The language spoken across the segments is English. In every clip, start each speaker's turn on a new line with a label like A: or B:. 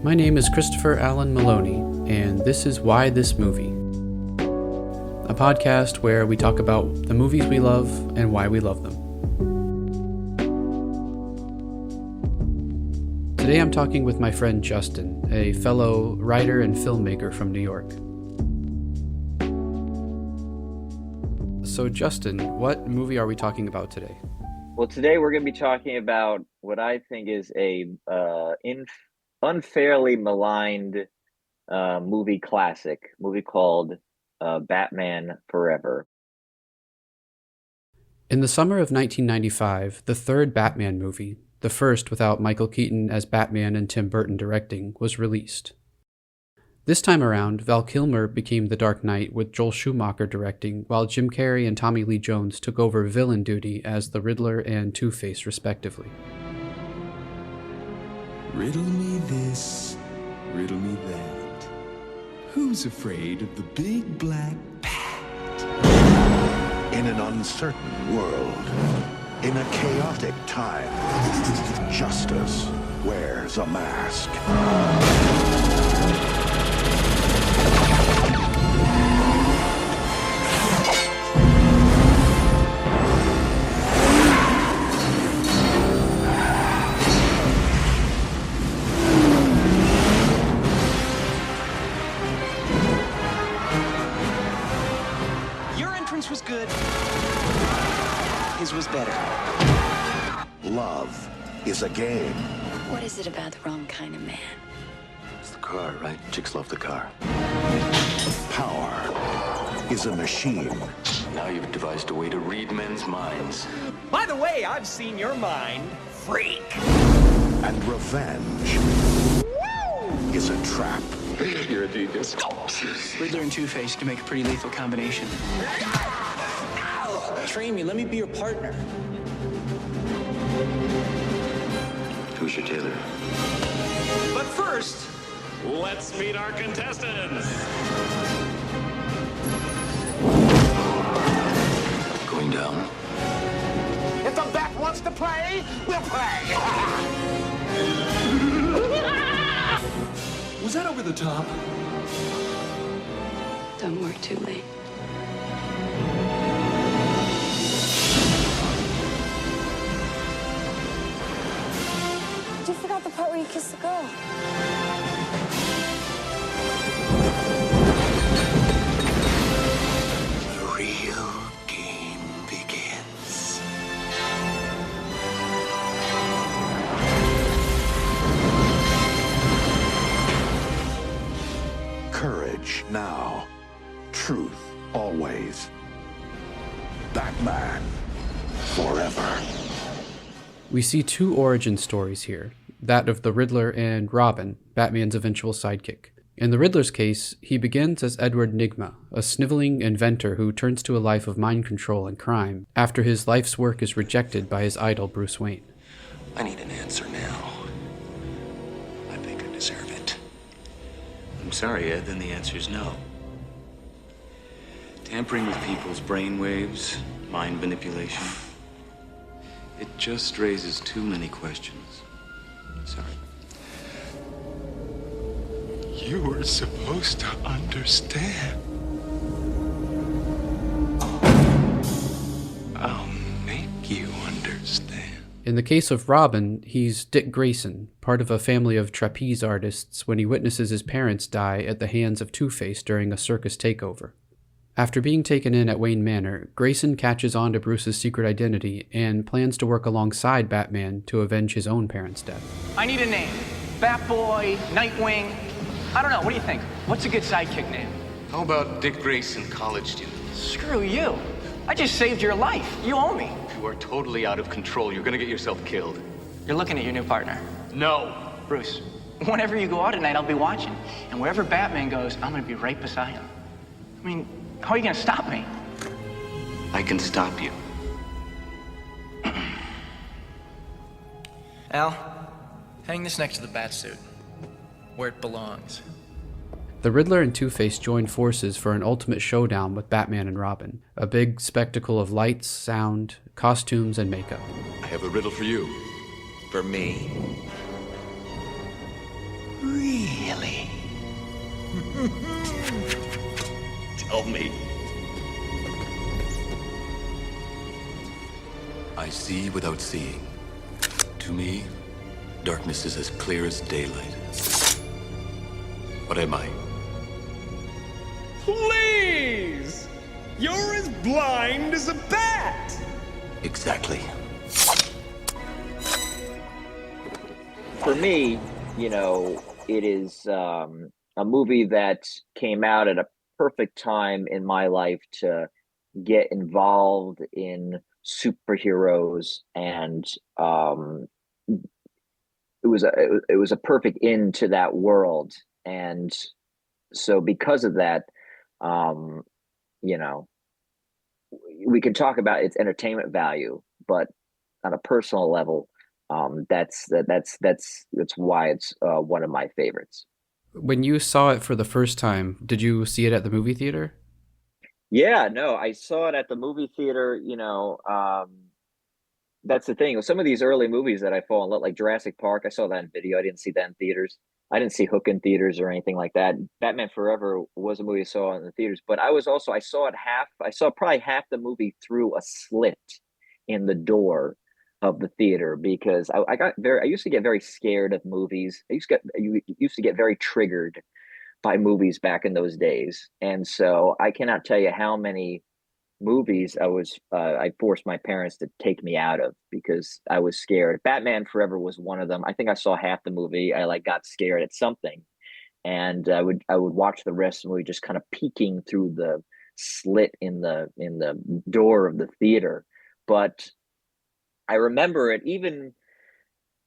A: My name is Christopher Allen Maloney, and this is Why This Movie, a podcast where we talk about the movies we love and why we love them. Today I'm talking with my friend Justin, a fellow writer and filmmaker from New York. So Justin, what movie are we talking about today?
B: Well, today we're going to be talking about what I think is a unfairly maligned movie called Batman Forever.
A: In the summer of 1995, the third Batman movie, the first without Michael Keaton as Batman and Tim Burton directing, was released. This time around, Val Kilmer became the Dark Knight with Joel Schumacher directing, while Jim Carrey and Tommy Lee Jones took over villain duty as the Riddler and Two-Face respectively.
C: Riddle me this, riddle me that. Who's afraid of the big black bat?
D: In an uncertain world, in a chaotic time, justice wears a mask.
E: Was good. His was better.
D: Love is a game.
F: What is it about the wrong kind of man?
D: It's the car, right? Chicks love the car. Power is a machine.
G: Now you've devised a way to read men's minds.
E: By the way, I've seen your mind, freak.
D: And revenge is a trap.
G: You're a genius.
E: Riddler and Two-Face can make a pretty lethal combination. Train me, let me be your partner.
G: Who's your tailor?
E: But first,
H: let's meet our contestants.
G: Going down.
D: If the bat wants to play, we'll play.
C: Was that over the top?
F: Don't work too late.
I: You forgot the part where you kissed the girl.
D: The real game begins. Courage now. Truth always. Batman Forever.
A: We see two origin stories here, that of the Riddler and Robin, Batman's eventual sidekick. In the Riddler's case, he begins as Edward Nygma, a sniveling inventor who turns to a life of mind control and crime after his life's work is rejected by his idol Bruce Wayne.
G: I need an answer now. I think I deserve it.
J: I'm sorry, Ed, then the answer is no. Tampering with people's brainwaves, mind manipulation. It just raises too many questions. Sorry.
C: You were supposed to understand. I'll make you understand.
A: In the case of Robin, he's Dick Grayson, part of a family of trapeze artists when he witnesses his parents die at the hands of Two-Face during a circus takeover. After being taken in at Wayne Manor, Grayson catches on to Bruce's secret identity and plans to work alongside Batman to avenge his own parents' death.
E: I need a name. Batboy, Nightwing. I don't know, what do you think? What's a good sidekick name?
J: How about Dick Grayson, college student?
E: Screw you. I just saved your life. You owe me.
J: You are totally out of control. You're gonna get yourself killed.
E: You're looking at your new partner.
J: No.
E: Bruce, whenever you go out at night, I'll be watching. And wherever Batman goes, I'm gonna be right beside him. I mean, how are you gonna stop me?
J: I can stop you.
E: Al, hang this next to the Batsuit, where it belongs.
A: The Riddler and Two-Face join forces for an ultimate showdown with Batman and Robin, a big spectacle of lights, sound, costumes, and makeup.
G: I have a riddle for you. For me. Really? Tell me. I see without seeing. To me, darkness is as clear as daylight. What am I?
H: Please! You're as blind as a bat!
G: Exactly.
B: For me, it is a movie that came out at a perfect time in my life to get involved in superheroes, and it was a perfect end to that world. And so because of that, um, you know, we can talk about its entertainment value, but on a personal level, that's why it's one of my favorites.
A: When you saw it for the first time, did you see it at the movie theater?
B: Yeah, no, I saw it at the movie theater. That's the thing with some of these early movies that I fall in love, like Jurassic Park. I saw that in video. I didn't see that in theaters. I didn't see Hook in theaters or anything like that. Batman Forever was a movie I saw in the theaters, but I saw it half. I saw probably half the movie through a slit in the door of the theater because I used to get very scared of movies. You used to get very triggered by movies back in those days, and so I cannot tell you how many movies I forced my parents to take me out of because I was scared. Batman Forever was one of them. I think I saw half the movie. I got scared at something, and I would watch the rest of the movie just kind of peeking through the slit in the door of the theater. But I remember it even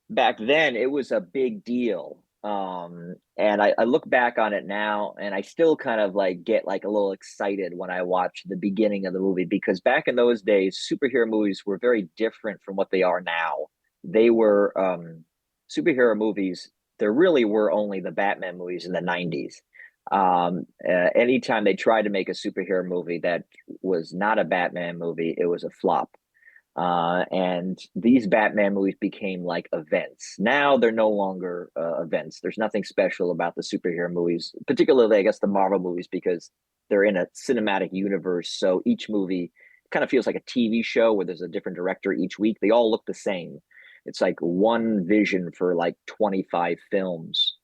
B: back then. It was a big deal. And I look back on it now and I still kind of like get like a little excited when I watch the beginning of the movie, because back in those days superhero movies were very different from what they are now. They were superhero movies. There really were only the Batman movies in the 90s. Anytime they tried to make a superhero movie that was not a Batman movie, it was a flop. And these Batman movies became like events. Now they're no longer events. There's nothing special about the superhero movies, particularly, I guess, the Marvel movies, because they're in a cinematic universe. So each movie kind of feels like a TV show where there's a different director each week. They all look the same. It's like one vision for like 25 films.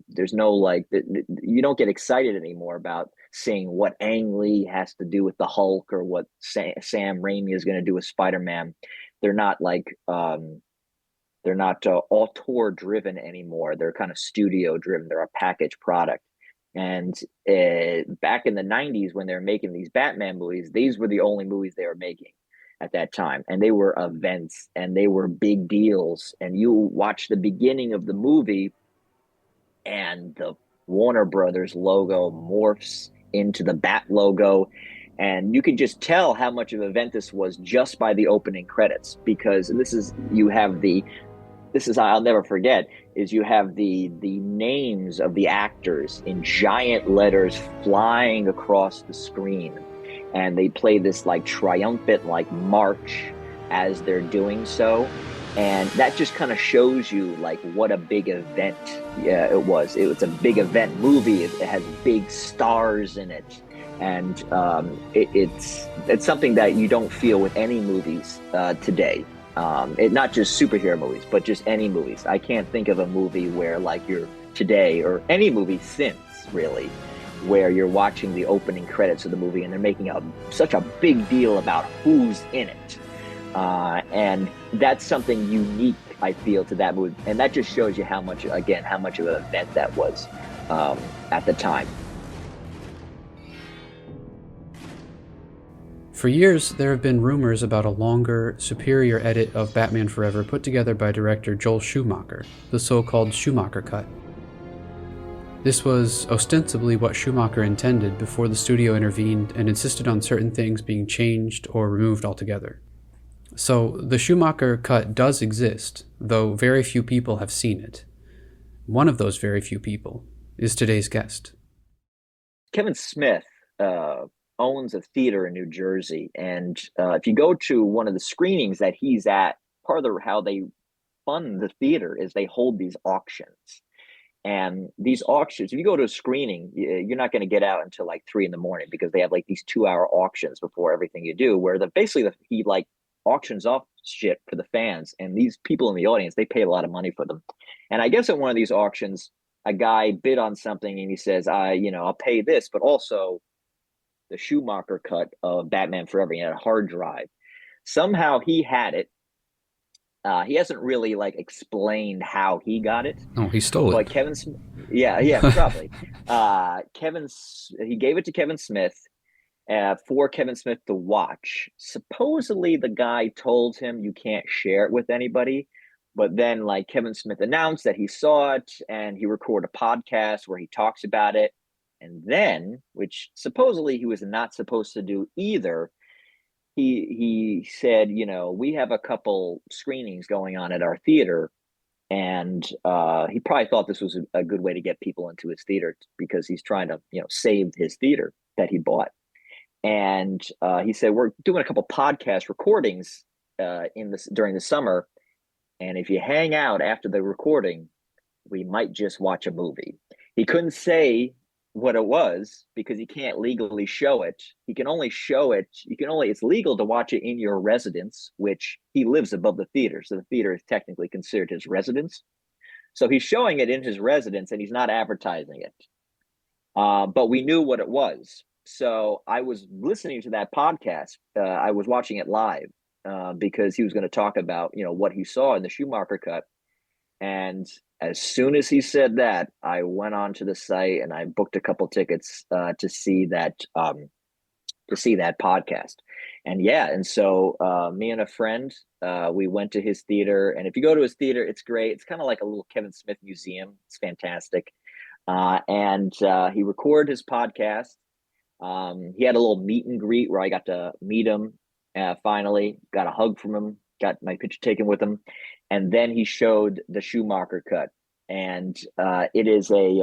B: There's no like, you don't get excited anymore about saying what Ang Lee has to do with the Hulk or what Sam Raimi is going to do with Spider-Man. They're not like, they're not auteur driven anymore. They're kind of studio driven. They're a packaged product. And back in the 90s, when they were making these Batman movies, these were the only movies they were making at that time. And they were events and they were big deals. And you watch the beginning of the movie and the Warner Brothers logo morphs into the Bat logo. And you can just tell how much of an event this was just by the opening credits, because I'll never forget, is you have the names of the actors in giant letters flying across the screen. And they play this like triumphant like march as they're doing so. And that just kind of shows you like what a big event it was. It was a big event movie. It has big stars in it. And it's something that you don't feel with any movies today. Not just superhero movies, but just any movies. I can't think of a movie where like you're today, or any movie since really, where you're watching the opening credits of the movie and they're making such a big deal about who's in it. And that's something unique, I feel, to that movie. And that just shows you how much of an event that was at the time.
A: For years, there have been rumors about a longer, superior edit of Batman Forever put together by director Joel Schumacher, the so-called Schumacher Cut. This was ostensibly what Schumacher intended before the studio intervened and insisted on certain things being changed or removed altogether. So, the Schumacher Cut does exist, though very few people have seen it. One of those very few people is today's guest.
B: Kevin Smith owns a theater in New Jersey, and if you go to one of the screenings that he's at, part of how they fund the theater is they hold these auctions. And these auctions, if you go to a screening, you're not going to get out until like 3 a.m, because they have like these 2-hour auctions before everything you do, where he like auctions off shit for the fans. And these people in the audience, they pay a lot of money for them. And I guess at one of these auctions, a guy bid on something and he says, I'll pay this, but also the Schumacher cut of Batman Forever. He had a hard drive. Somehow he had it. He hasn't really like explained how he got it.
A: Oh, he stole it.
B: But Kevin Smith, yeah, probably. He gave it to Kevin Smith for Kevin Smith to watch. Supposedly, the guy told him you can't share it with anybody. But then, like, Kevin Smith announced that he saw it, and he recorded a podcast where he talks about it. And then, which supposedly he was not supposed to do either, he said, we have a couple screenings going on at our theater, and he probably thought this was a good way to get people into his theater, because he's trying to save his theater that he bought. And he said, we're doing a couple podcast recordings during the summer, and if you hang out after the recording, we might just watch a movie. He couldn't say what it was because he can't legally show it. He can only show it. It's legal to watch it in your residence, which he lives above the theater. So the theater is technically considered his residence. So he's showing it in his residence and he's not advertising it. But we knew what it was. So I was listening to that podcast. I was watching it live because he was going to talk about, what he saw in the Schumacher cut. And as soon as he said that, I went onto the site and I booked a couple tickets to see that podcast. And so me and a friend, we went to his theater. And if you go to his theater, it's great. It's kind of like a little Kevin Smith museum. It's fantastic. And he recorded his podcast. He had a little meet and greet where I got to meet him. Finally, got a hug from him. Got my picture taken with him. And then he showed the Schumacher cut, and it's a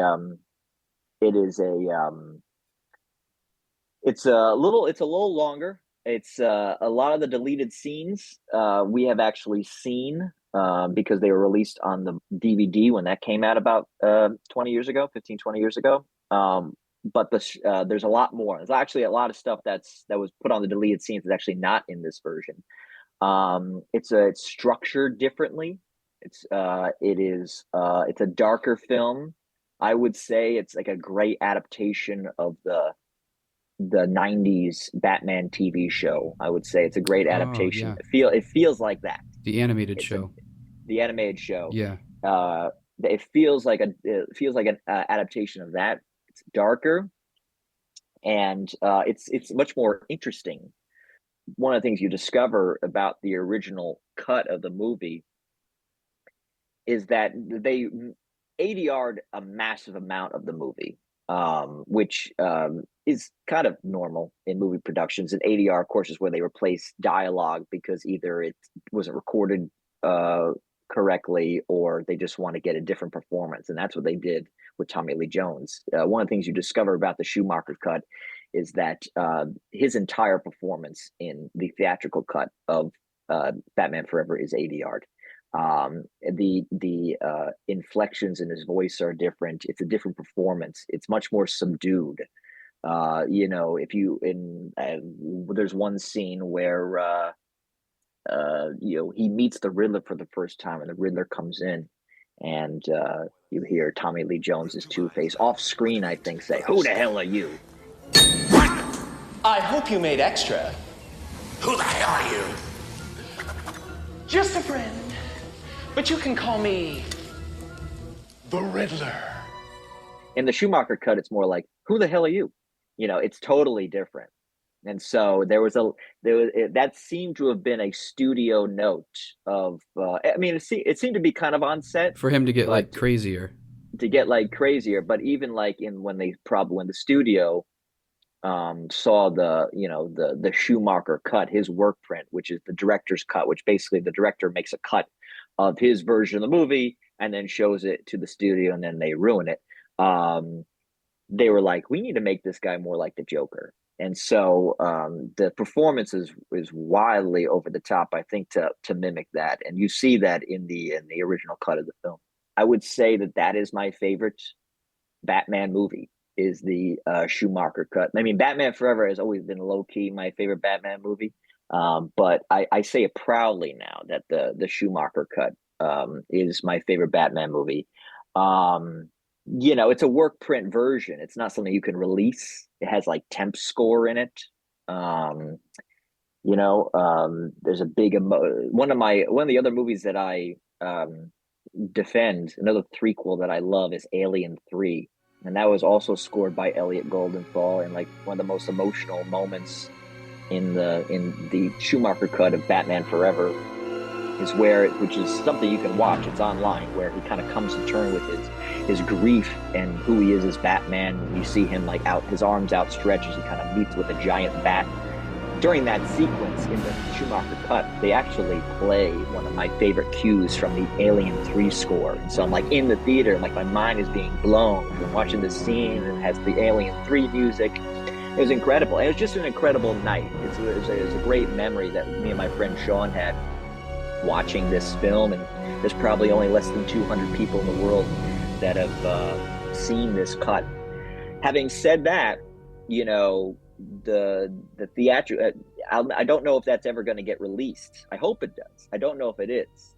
B: little longer. It's a lot of the deleted scenes we have actually seen because they were released on the DVD when that came out about 20 years ago. But there's a lot more. There's actually a lot of stuff that was put on the deleted scenes that's actually not in this version. It's structured differently. It's a darker film. I would say it's like a great adaptation of the 90s Batman TV show. I would say it's a great adaptation.
A: Yeah.
B: It feels like that.
A: The animated show.
B: The animated show.
A: Yeah.
B: It feels like an adaptation of that. It's darker, and it's much more interesting. One of the things you discover about the original cut of the movie is that they ADR'd a massive amount of the movie, which is kind of normal in movie productions. And ADR, of course, is where they replace dialogue because either it wasn't recorded correctly or they just want to get a different performance. And that's what they did with Tommy Lee Jones. One of the things you discover about the Schumacher cut is that his entire performance in the theatrical cut of Batman Forever is ADR'd. The inflections in his voice are different. It's a different performance. It's much more subdued. There's one scene where he meets the Riddler for the first time, and the Riddler comes in, and you hear Tommy Lee Jones's Two-Face off screen, I think, say, "Who the hell are you?"
I: I hope you made extra.
D: Who the hell are you?
I: Just a friend. But you can call me
D: The Riddler.
B: In the Schumacher cut, it's more like, "Who the hell are you?" It's totally different. And so that seemed to have been a studio note of. It seemed to be kind of on set
A: for him to get crazier.
B: But even when the studio saw the Schumacher cut, his work print, which is the director's cut, which basically the director makes a cut of his version of the movie and then shows it to the studio, and then they ruin it. They were like, we need to make this guy more like the Joker. And so the performance is wildly over the top, I think, to mimic that. And you see that in the original cut of the film. I would say that is my favorite Batman movie, is the Schumacher cut. I mean, Batman Forever has always been low key my favorite Batman movie, but I say it proudly now that the Schumacher cut is my favorite Batman movie. It's a work print version. It's not something you can release. It has like temp score in it. There's a big one of the other movies that I defend, another threequel that I love, is Alien 3, and that was also scored by Elliot Goldenthal, and like one of the most emotional moments in the Schumacher cut of Batman Forever is which is something you can watch, it's online, where he kind of comes to terms with his grief and who he is as Batman. You see him like his arms outstretched as he kind of meets with a giant bat. During that sequence in the Schumacher cut, they actually play one of my favorite cues from the Alien 3 score. And so I'm like in the theater, like my mind is being blown. I'm watching this scene, and it has the Alien 3 music. It was incredible. And it was just an incredible night. It was a great memory that me and my friend Sean had watching this film. And there's probably only less than 200 people in the world that have seen this cut. Having said that, the theatrical, I don't know if that's ever going to get released. I hope it does. I don't know if it is.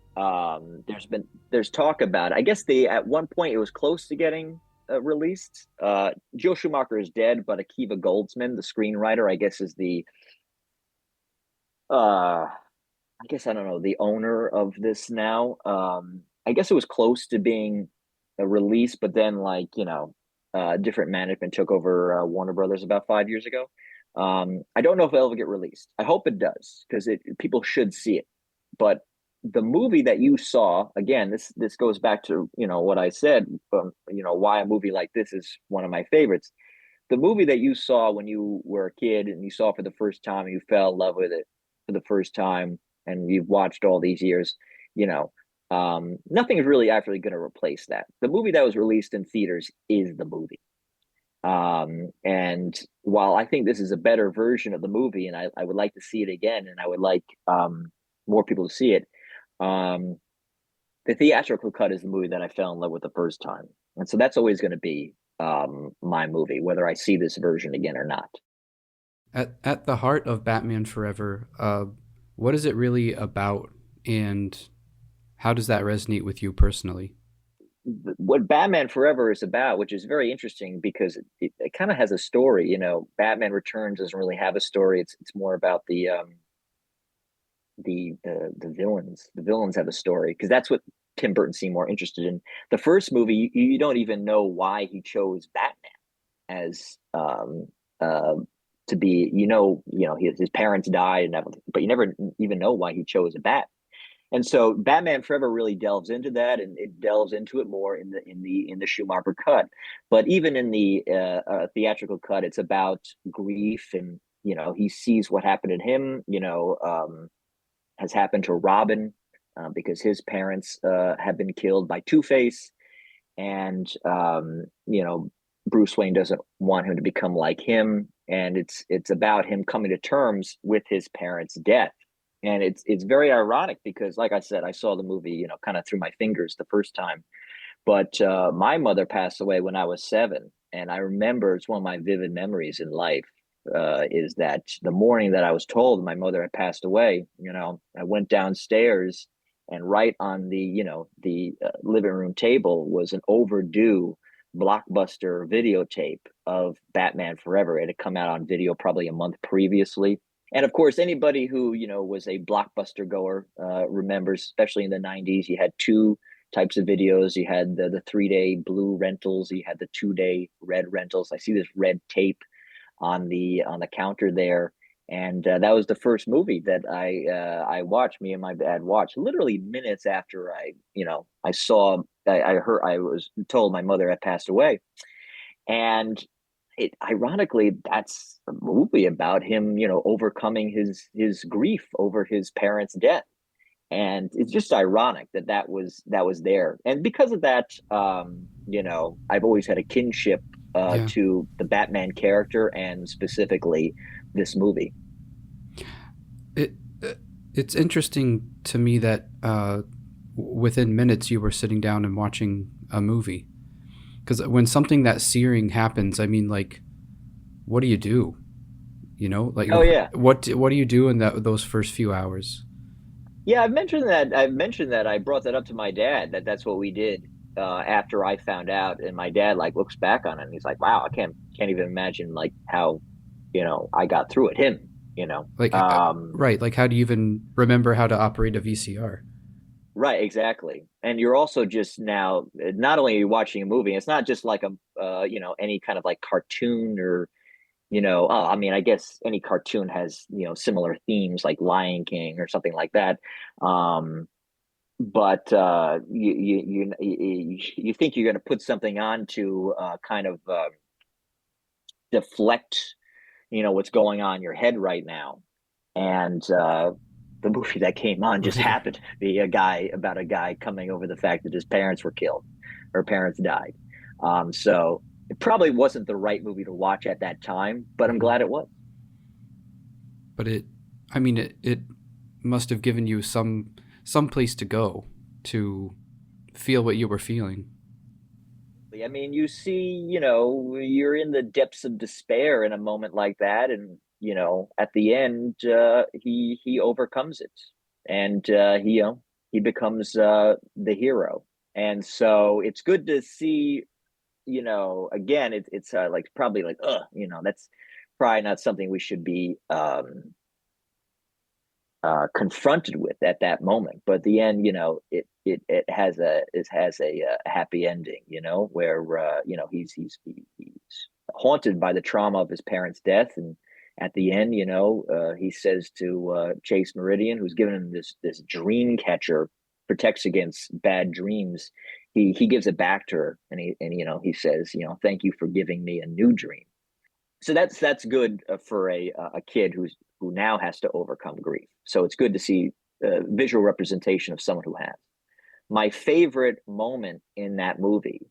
B: There's talk about it. I guess at one point it was close to getting released. Joe Schumacher is dead, but Akiva Goldsman, the screenwriter, I guess is the I don't know, the owner of this now. I guess it was close to being released, but then different management took over Warner Brothers about 5 years ago. I don't know if it'll ever get released. I hope it does, because people should see it. But the movie that you saw, again, this goes back to what I said, why a movie like this is one of my favorites. The movie that you saw when you were a kid and you saw for the first time and you fell in love with it for the first time, and you've watched all these years, nothing is really actually going to replace that. The movie that was released in theaters is the movie. And while I think this is a better version of the movie, and I would like to see it again, and I would like more people to see it, the theatrical cut is the movie that I fell in love with the first time. And so that's always going to be my movie, whether I see this version again or not.
A: At the heart of Batman Forever, what is it really about, and how does that resonate with you personally?
B: What Batman Forever is about, which is very interesting because it kind of has a story. Batman Returns doesn't really have a story. It's more about the villains. The villains have a story, because that's what Tim Burton seemed more interested in. The first movie, you don't even know why he chose Batman as to be. His parents died and everything, but you never even know why he chose a bat. And so Batman Forever really delves into that, and it delves into it more in the Schumacher cut. But even in the theatrical cut, it's about grief, and he sees what happened to him. Has happened to Robin, because his parents have been killed by Two-Face, and Bruce Wayne doesn't want him to become like him, and it's about him coming to terms with his parents' death. And it's very ironic because, like I said, I saw the movie, kind of through my fingers the first time. But my mother passed away when I was 7. And I remember, it's one of my vivid memories in life, is that the morning that I was told my mother had passed away, I went downstairs, and right on the living room table was an overdue Blockbuster videotape of Batman Forever. It had come out on video probably a month previously. And of course, anybody who, was a Blockbuster goer remembers, especially in the 90s, you had two types of videos. You had the 3-day blue rentals. You had the 2-day red rentals. I see this red tape on the counter there. And that was the first movie that I watched. Me and my dad watched literally minutes after I was told my mother had passed away. And ironically, that's a movie about him, overcoming his grief over his parents' death. And it's just ironic that was there. And because of that, I've always had a kinship to the Batman character, and specifically this movie.
A: It's interesting to me that within minutes you were sitting down and watching a movie. Because when something that searing happens, I mean, like, what do you do? You know, like,
B: Oh yeah.
A: what do you do in those first few hours?
B: Yeah, I've mentioned that. I've mentioned that. I brought that up to my dad, that's what we did after I found out, and my dad like looks back on it and he's like, "Wow, I can't even imagine like how, I got through it." Him, you know.
A: Like, right? Like, how do you even remember how to operate a VCR?
B: Right, exactly. And you're also just now, not only are you watching a movie, it's not just like a any kind of like cartoon or I mean, I guess any cartoon has, similar themes like Lion King or something like that. But you think you're going to put something on to kind of deflect, what's going on in your head right now. And the movie that came on just happened to be about a guy coming over the fact that his parents were killed, or parents died. So it probably wasn't the right movie to watch at that time, but I'm glad it was.
A: But I mean, it must have given you some place to go to feel what you were feeling.
B: I mean, you see, you're in the depths of despair in a moment like that, and at the end, he overcomes it, and he becomes the hero. And so it's good to see, again, it's like probably like, that's probably not something we should be confronted with at that moment. But at the end, it has a happy ending, where he's haunted by the trauma of his parents' death, and at the end, he says to Chase Meridian, who's given him this dream catcher, protects against bad dreams. He gives it back to her, and he says, "Thank you for giving me a new dream." So that's good for a kid who now has to overcome grief. So it's good to see visual representation of someone who has. My favorite moment in that movie,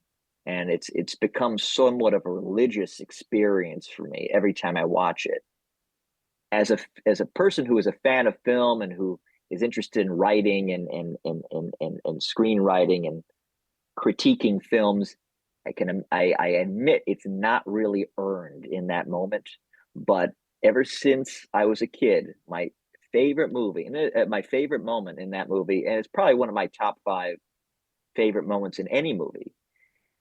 B: and it's become somewhat of a religious experience for me every time I watch it. As a person who is a fan of film and who is interested in writing and screenwriting and critiquing films, I admit it's not really earned in that moment, but ever since I was a kid, my favorite movie and my favorite moment in that movie, and it's probably one of my top 5 favorite moments in any movie,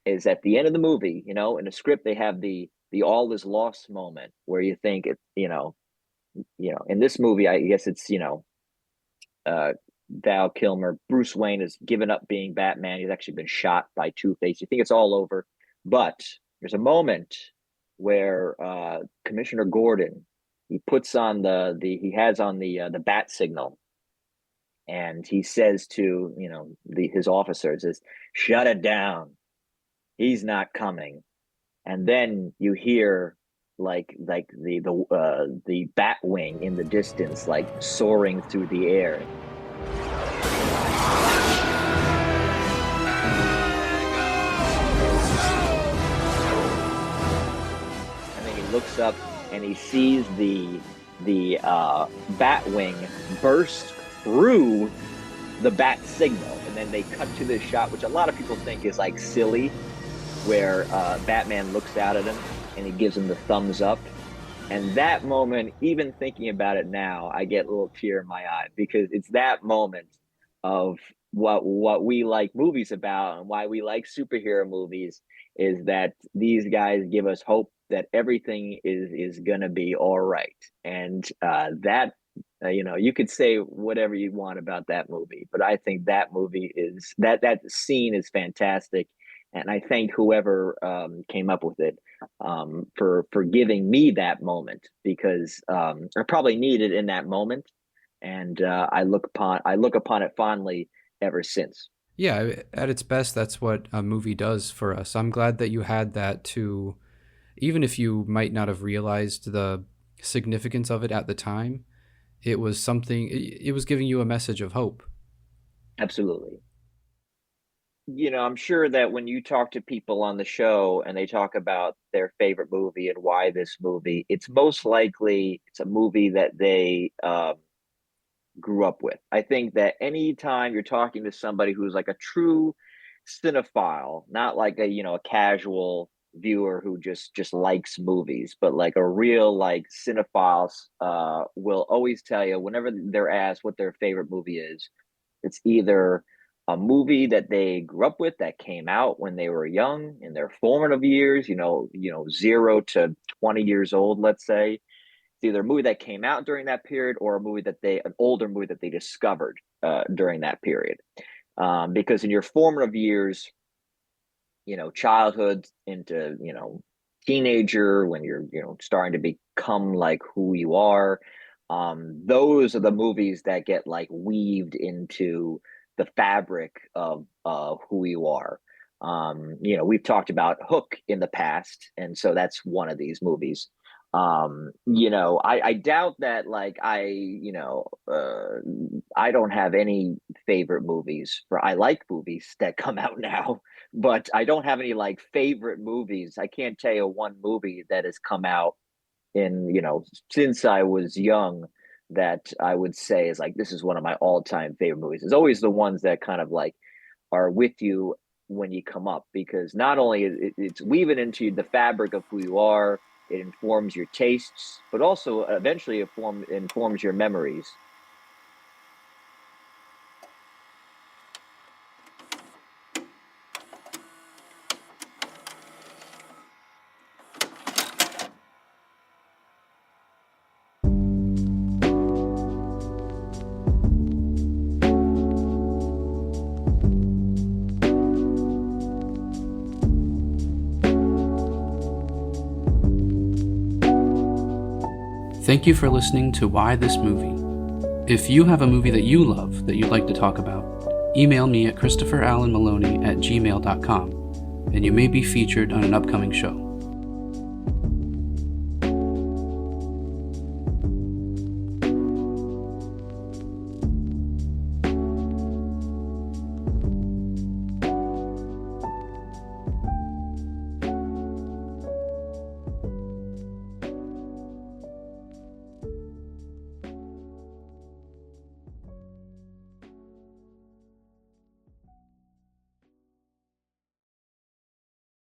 B: is at the end of the movie. In the script they have the all is lost moment where you think in this movie, I guess it's Val Kilmer, Bruce Wayne has given up being Batman. He's actually been shot by Two-Face. You think it's all over, but there's a moment where Commissioner Gordon, he puts on the bat signal, and he says to his officers, "Is shut it down. He's not coming." And then you hear like the bat wing in the distance, like soaring through the air. Looks up and he sees the bat wing burst through the bat signal, and then they cut to this shot, which a lot of people think is like silly, where Batman looks out at him and he gives him the thumbs up. And that moment, even thinking about it now, I get a little tear in my eye, because it's that moment of what we like movies about and why we like superhero movies, is that these guys give us hope that everything is gonna be all right. And that you could say whatever you want about that movie, but I think that movie is that scene is fantastic, and I thank whoever came up with it for giving me that moment, because I probably needed in that moment, and I look upon it fondly ever since.
A: Yeah, at its best, that's what a movie does for us. I'm glad that you had that to, even if you might not have realized the significance of it at the time, it was something, it was giving you a message of hope.
B: Absolutely. I'm sure that when you talk to people on the show and they talk about their favorite movie and why this movie, it's most likely it's a movie that they grew up with. I think that anytime you're talking to somebody who's like a true cinephile, not like a, you know, a casual viewer who just likes movies, but like a real like cinephile, will always tell you whenever they're asked what their favorite movie is, it's either a movie that they grew up with that came out when they were young in their formative years, 0 to 20 years old, let's say. It's either a movie that came out during that period or an older movie that they discovered during that period. Because in your formative years, childhood into, teenager, when you're, starting to become like who you are, those are the movies that get like weaved into the fabric of who you are. We've talked about Hook in the past, and so that's one of these movies. I doubt that, like, I don't have any favorite movies. I like movies that come out now, but I don't have any like favorite movies. I can't tell you one movie that has come out in, since I was young that I would say is like, this is one of my all-time favorite movies. It's always the ones that kind of like are with you when you come up, because not only it's weaving into the fabric of who you are, it informs your tastes, but also eventually it informs your memories.
A: Thank you for listening to Why This Movie. If you have a movie that you love that you'd like to talk about, email me at christopherallenmaloney@gmail.com, and you may be featured on an upcoming show.